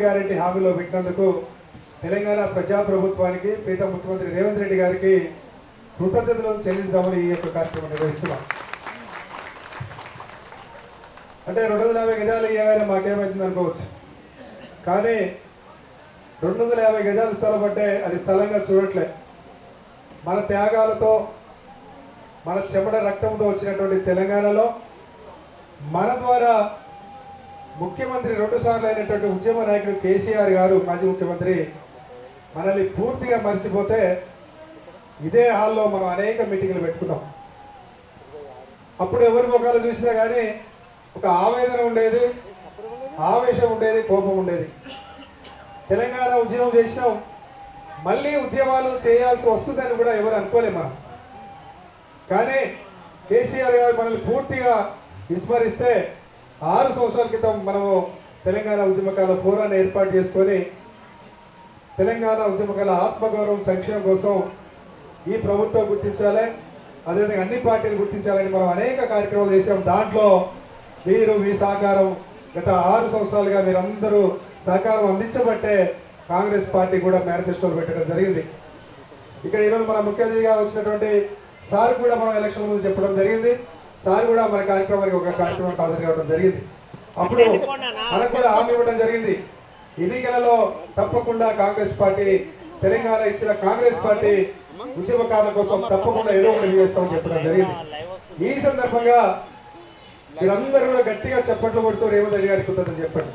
Guarantee హామీలో పెట్టినందుకు తెలంగాణ ప్రజాప్రభుత్వానికి ప్రీత ముఖ్యమంత్రి రేవంత్ రెడ్డి గారికి కృతజ్ఞతలు చెల్లిద్దామని ఈ యొక్క కార్యక్రమం నిర్వహిస్తున్నాం. అంటే 250 గజాలు ఇవ్వగానే మాకేమైతుంది అనుకోవచ్చు, కానీ 250 గజాల స్థలం అంటే అది స్థలంగా చూడట్లే. మన త్యాగాలతో మన చెమట రక్తంతో వచ్చినటువంటి తెలంగాణలో మన ద్వారా ముఖ్యమంత్రి 2 సార్లు అయినటువంటి ఉద్యమ నాయకుడు కేసీఆర్ గారు మాజీ ముఖ్యమంత్రి మనల్ని పూర్తిగా మర్చిపోతే ఇదే హాల్లో మనం అనేక మీటింగ్లు పెట్టుకున్నాం. అప్పుడు ఎవరి ముఖాలు చూసినా కానీ ఒక ఆవేదన ఉండేది, ఆవేశం ఉండేది, కోపం ఉండేది. తెలంగాణ ఉద్యమం చేసినాం, మళ్ళీ ఉద్యమాలు చేయాల్సి వస్తుందని కూడా ఎవరు అనుకోలే మనం. కానీ కేసీఆర్ గారు మనల్ని పూర్తిగా విస్మరిస్తే 6 సంవత్సరాల క్రితం మనము తెలంగాణ ఉద్యమకాల ఫోరాన్ని ఏర్పాటు చేసుకొని తెలంగాణ ఉద్యమకాల ఆత్మగౌరవం సంక్షేమం కోసం ఈ ప్రభుత్వం గుర్తించాలి, అదేవిధంగా అన్ని పార్టీలు గుర్తించాలని మనం అనేక కార్యక్రమాలు చేసాం. దాంట్లో మీరు మీ సహకారం గత 6 సంవత్సరాలుగా మీరందరూ సహకారం అందించబట్టే కాంగ్రెస్ పార్టీ కూడా మేనిఫెస్టోలు పెట్టడం జరిగింది. ఇక్కడ ఈరోజు మన ముఖ్య అతిథిగా వచ్చినటువంటి సార్ కూడా మనం ఎలక్షన్ ముందు చెప్పడం జరిగింది. సార్ కూడా మన కార్యక్రమానికి ఒక కార్యక్రమం హాజరు కావడం జరిగింది. అప్పుడు మనకు కూడా హామీ ఇవ్వడం జరిగింది, ఎన్నికలలో తప్పకుండా కాంగ్రెస్ పార్టీ తెలంగాణ ఇచ్చిన కాంగ్రెస్ పార్టీ ఉద్యమకారుల కోసం తప్పకుండా ఏదో ఒకటి చేస్తామని చెప్పడం జరిగింది. ఈ సందర్భంగా మీరందరూ కూడా గట్టిగా చప్పట్లు కొడుతూ రేవంత్ రెడ్డి గారికి కృతజ్ఞతలు చెప్పండి.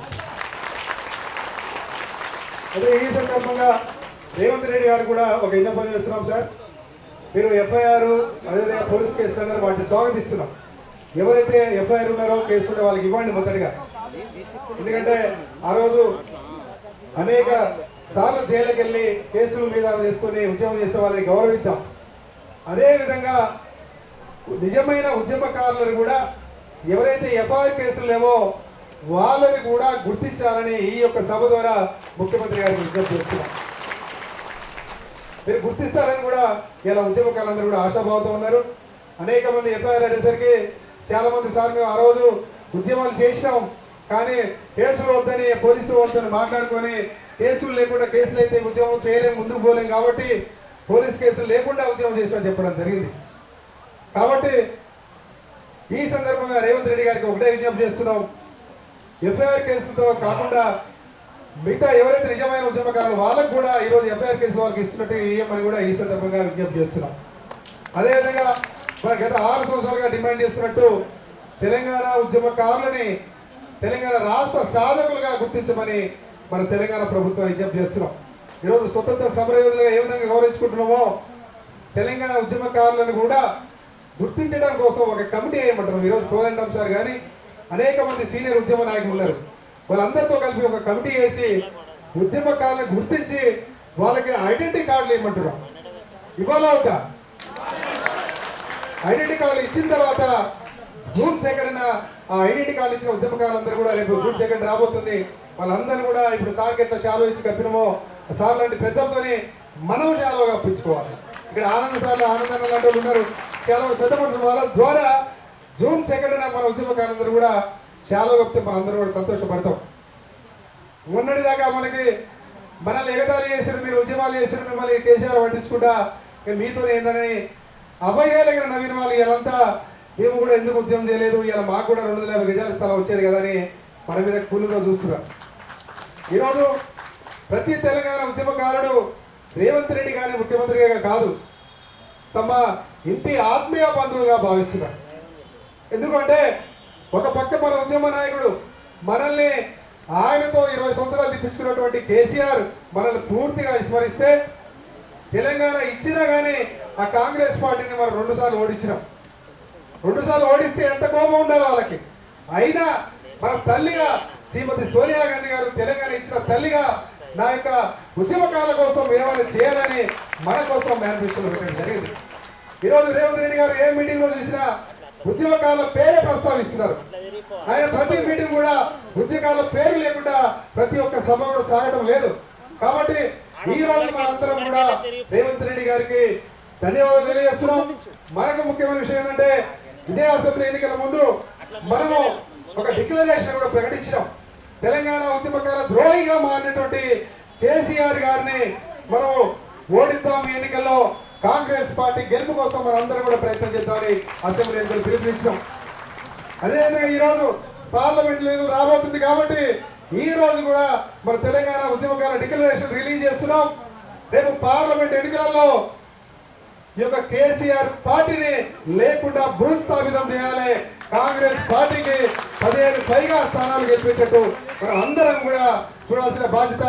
అదే ఈ సందర్భంగా రేవంత్ రెడ్డి గారు కూడా ఒక విన్నపం చేస్తున్నాం. సార్, మీరు ఎఫ్ఐఆర్ అదేవిధంగా పోలీస్ కేసులు అన్నారు, వాటిని స్వాగతిస్తున్నాం. ఎవరైతే ఎఫ్ఐఆర్ ఉన్నారో కేసు ఉంటే వాళ్ళకి ఇవ్వండి మొదటిగా. ఎందుకంటే ఆ రోజు అనేక సార్లు జైలుకి వెళ్ళి కేసుల మీద చేసుకుని ఉద్యమం చేసే వాళ్ళని గౌరవిద్దాం. అదేవిధంగా నిజమైన ఉద్యమకారులను కూడా ఎవరైతే ఎఫ్ఐఆర్ కేసులు లేవో వాళ్ళని కూడా గుర్తించాలని ఈ యొక్క సభ ద్వారా ముఖ్యమంత్రి గారికి విజ్ఞప్తి చేస్తున్నాం. మీరు గుర్తిస్తారని కూడా ఇలా ఉద్యమకారులందరూ కూడా ఆశాభావంతో ఉన్నారు. అనేక మంది ఎఫ్ఐఆర్ అనేసరికి చాలా మంది సార్ మేము ఆ రోజు ఉద్యమాలు చేసినాం, కానీ కేసులు వద్దని పోలీసులు వద్దని మాట్లాడుకొని కేసులు లేకుండా కేసులు అయితే ఉద్యమం చేయలేము, ముందుకు పోలేం, కాబట్టి పోలీస్ కేసులు లేకుండా ఉద్యమం చేసామని చెప్పడం జరిగింది. కాబట్టి ఈ సందర్భంగా రేవంత్ రెడ్డి గారికి ఒకటే విజ్ఞప్తి చేస్తున్నాం, ఎఫ్ఐఆర్ కేసులతో కాకుండా మిగతా ఎవరైతే నిజమైన ఉద్యమకారులు వాళ్ళకు కూడా ఈరోజు ఎఫ్ఐఆర్ కేసులు వాళ్ళకి ఇస్తున్నట్టు ఇవ్వమని కూడా ఈ సందర్భంగా విజ్ఞప్తి చేస్తున్నాం. అదేవిధంగా గత 6 సంవత్సరాలుగా డిమాండ్ చేస్తున్నట్టు తెలంగాణ ఉద్యమకారులని తెలంగాణ రాష్ట్ర సాధకులుగా గుర్తించమని మన తెలంగాణ ప్రభుత్వాన్ని విజ్ఞప్తి చేస్తున్నాం. ఈరోజు స్వతంత్ర సమరయోధులుగా ఏ విధంగా గౌరవించుకుంటున్నామో తెలంగాణ ఉద్యమకారులను కూడా గుర్తించడం కోసం ఒక కమిటీ వేయమంటున్నాం. ఈరోజు కోదండం సార్ కానీ అనేక మంది సీనియర్ ఉద్యమ నాయకులు ఉన్నారు, వాళ్ళందరితో కలిపి ఒక కమిటీ వేసి ఉద్యమకారులను గుర్తించి వాళ్ళకి ఐడెంటిటీ కార్డులు ఇవ్వమంటున్నాం. ఇవ్వాలా అవుతా? ఐడెంటిటీ కార్డులు ఇచ్చిన తర్వాత జూన్ 2న ఆ ఐడెంటిటీ కార్డులు ఇచ్చిన ఉద్యమకారులందరూ కూడా రేపు జూన్ 2 రాబోతుంది. వాళ్ళందరూ కూడా ఇప్పుడు సార్కి ఎట్లా షాలో ఇచ్చి కప్పినమో సార్ లాంటి పెద్దలతోని మనం షాలోగా కప్పించుకోవాలి. ఇక్కడ ఆనంద సార్లు ఆనందం లాంటి వాళ్ళు ఉన్నారు, చాలా పెద్ద మనుషులు, వాళ్ళ ద్వారా జూన్ 2న మన ఉద్యమకారులందరూ కూడా షాలో కప్పితే మనందరూ కూడా సంతోషపడతాం. మొన్నటిదాకా మనల్ని ఎగతాళి చేశారు, మీరు ఉద్యమాలు చేశారు, మిమ్మల్ని కేసీఆర్ పట్టించుకుంటా మీతోనే ఏందని అభయాలగిన నవీన వాళ్ళు ఇలాంతా మేము కూడా ఎందుకు ఉద్యమం చేయలేదు, ఇలా మాకు కూడా 250 గజాల స్థలం వచ్చేది కదా అని మన మీద కూలుగా చూస్తున్నారు. ఈరోజు ప్రతి తెలంగాణ ఉద్యమకారుడు రేవంత్ రెడ్డి గారిని ముఖ్యమంత్రిగా కాదు, తమ ఇంటి ఆత్మీయ బంధువుగా భావిస్తున్నారు. ఎందుకంటే ఒక పక్క మన ఉద్యమ నాయకుడు మనల్ని ఆయనతో 20 సంవత్సరాలు తిప్పించుకున్నటువంటి కేసీఆర్ మనల్ని పూర్తిగా విస్మరిస్తే, తెలంగాణ ఇచ్చినా కానీ ఆ కాంగ్రెస్ పార్టీని మనం 2 సార్లు ఓడించినాం. 2 సార్లు ఓడిస్తే ఎంత కోపం ఉండాలి వాళ్ళకి. అయినా మన తల్లిగా శ్రీమతి సోనియా గాంధీ గారు తెలంగాణ ఇచ్చిన తల్లిగా నా యొక్క ఉద్యమకాల కోసం ఏమైనా చేయాలని మన కోసం మేనిఫెస్టోలో పెట్టడం జరిగింది. ఈరోజు రేవంత్ రెడ్డి గారు ఏ మీటింగ్లో చూసినా ఉద్యమకాల పేరే ప్రస్తావిస్తున్నారు. ఆయన ప్రతి మీటింగ్ కూడా ఉద్యమకాల పేరు లేకుండా ప్రతి ఒక్క సభ కూడా సాగడం లేదు. కాబట్టి ఈ రోజు మనందరం కూడా రేవంత్ రెడ్డి గారికి ధన్యవాదాలు తెలియజేస్తున్నాం. మరొక ముఖ్యమైన విషయం ఏంటంటే, ఇదే అసెంబ్లీ ఎన్నికల ముందు మనము ఒక డిక్లరేషన్ కూడా ప్రకటించినాం. తెలంగాణ ఉద్యమకాల ద్రోహిగా మారినటువంటి కేసీఆర్ గారిని మనం ఓడిద్దాం ఈ ఎన్నికల్లో, కాంగ్రెస్ పార్టీ గెలుపు కోసం మనం అందరం కూడా ప్రయత్నం చేద్దామని అసెంబ్లీ ఎన్నికలు పిలుపునిచ్చాం. అదేవిధంగా ఈరోజు పార్లమెంట్ ఎన్నికలు రాబోతుంది కాబట్టి ఈ రోజు కూడా మన తెలంగాణ ఉద్యమకాల డిక్లరేషన్ రిలీజ్ చేస్తున్నాం. రేపు పార్లమెంట్ ఎన్నికలలో ఈ యొక్క కేసీఆర్ పార్టీని లేకుండా భూస్థాపితం చేయాలి. కాంగ్రెస్ పార్టీకి 15 పైగా స్థానాలు గెలిపించట్టు మనం అందరం కూడా చూడాల్సిన బాధ్యత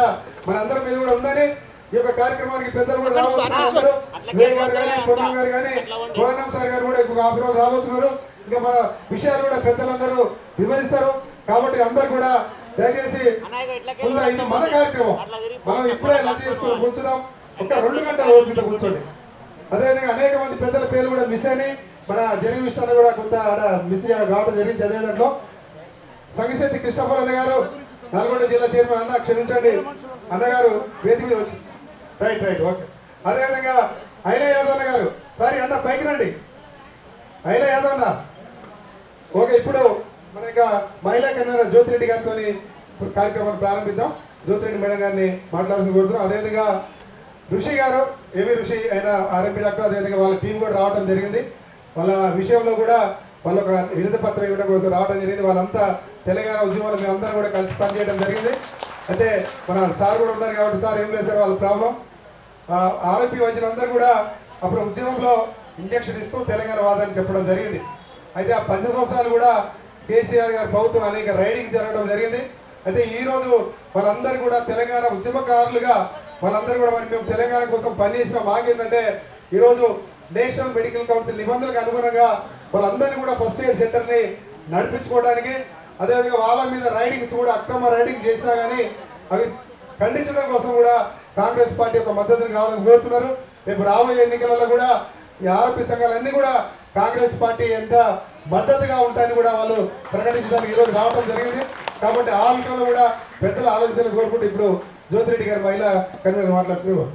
మన అందరి మీద కూడా ఉందని ఈ యొక్క కార్యక్రమానికి పెద్దలు కూడా రాబోతున్నారు. వివేక్ గారు కానీ, పొన్నం గారు కానీ, గోవిందం సార్ గారు కూడా ఇంకొక హాఫ్ రోజు రాబోతున్నారు. ఇంకా మన విషయాలు కూడా పెద్దలందరూ వివరిస్తారు. కాబట్టి అందరు కూడా దయచేసి ఇది మన కార్యక్రమం, మనం ఇప్పుడే లంచ్ చేసుకుని కూర్చున్నాం. ఒక 2 గంటల రోజు మీద కూర్చోండి. అదేవిధంగా అనేక మంది పెద్దల పేర్లు కూడా మిస్ అయినాయి. మన జర్నలిస్ట్ కూడా కొంత మిస్ కావడం జరిగింది. చదివే దాంట్లో సంగిశెట్టి కృష్ణప్పర్ అన్న గారు, నల్గొండ జిల్లా చైర్మన్ అన్న, క్షమించండి అన్నగారు వేది మీద వచ్చి రైట్ ఓకే. అదేవిధంగా ఐలా యాదవ్ అన్న గారు, సారీ అన్న పైకి రండి. ఐలా యాదవ్ అన్న ఓకే. ఇప్పుడు మన యొక్క మహిళా కన్వీనర్ జ్యోతిరెడ్డి గారితో కార్యక్రమాన్ని ప్రారంభిద్దాం. జ్యోతిరెడ్డి మేడం గారిని మాట్లాడాల్సి కోరుతున్నాం. అదేవిధంగా ఋషి గారు, ఏవి ఋషి ఆయన ఆర్ఎంపీ డాక్టర్, అదేవిధంగా వాళ్ళ టీం కూడా రావడం జరిగింది. వాళ్ళ విషయంలో కూడా వాళ్ళు ఒక వినతి పత్రం ఇవ్వడం కోసం రావడం జరిగింది. వాళ్ళంతా తెలంగాణ ఉద్యమాలు మేమందరం కూడా కలిసి పనిచేయడం జరిగింది. అయితే మన సార్ కూడా ఉన్నారు కాబట్టి సార్ ఏం లేదు సార్ వాళ్ళ ప్రాబ్లం. ఆర్ఎంపీ వైద్యులందరూ కూడా అప్పుడు ఉద్యమంలో ఇంజక్షన్ ఇస్తూ తెలంగాణ వాదాన్ని చెప్పడం జరిగింది. అయితే ఆ 10 సంవత్సరాలు కూడా కేసీఆర్ గారి ప్రభుత్వం అనేక రైడింగ్స్ జరగడం జరిగింది. అయితే ఈరోజు వాళ్ళందరూ కూడా తెలంగాణ ఉద్యమకారులుగా వాళ్ళందరూ కూడా మరి మేము తెలంగాణ కోసం పనిచేసిన మాకేంటంటే ఈరోజు నేషనల్ మెడికల్ కౌన్సిల్ నిబంధనలకు అనుగుణంగా వాళ్ళందరినీ కూడా ఫస్ట్ ఎయిడ్ సెంటర్ని నడిపించుకోవడానికి, అదేవిధంగా వాళ్ళ మీద రైడింగ్స్ కూడా అక్రమ రైడింగ్స్ చేసినా కానీ అవి ఖండించడం కోసం కూడా కాంగ్రెస్ పార్టీ యొక్క మద్దతును కావాలని కోరుతున్నారు. రేపు రాబోయే ఎన్నికలలో కూడా ఈ ఆర్ఎంపీ సంఘాలన్నీ కూడా కాంగ్రెస్ పార్టీ ఎంత మద్దతుగా ఉంటాయని కూడా వాళ్ళు ప్రకటించడానికి ఈరోజు రావడం జరిగింది. కాబట్టి ఆ విషయంలో కూడా పెద్దల ఆలోచనలు కోరుకుంటూ ఇప్పుడు జ్యోతిరెడ్డి గారు మహిళా కన్వీనర్ మాట్లాడుతున్నారు.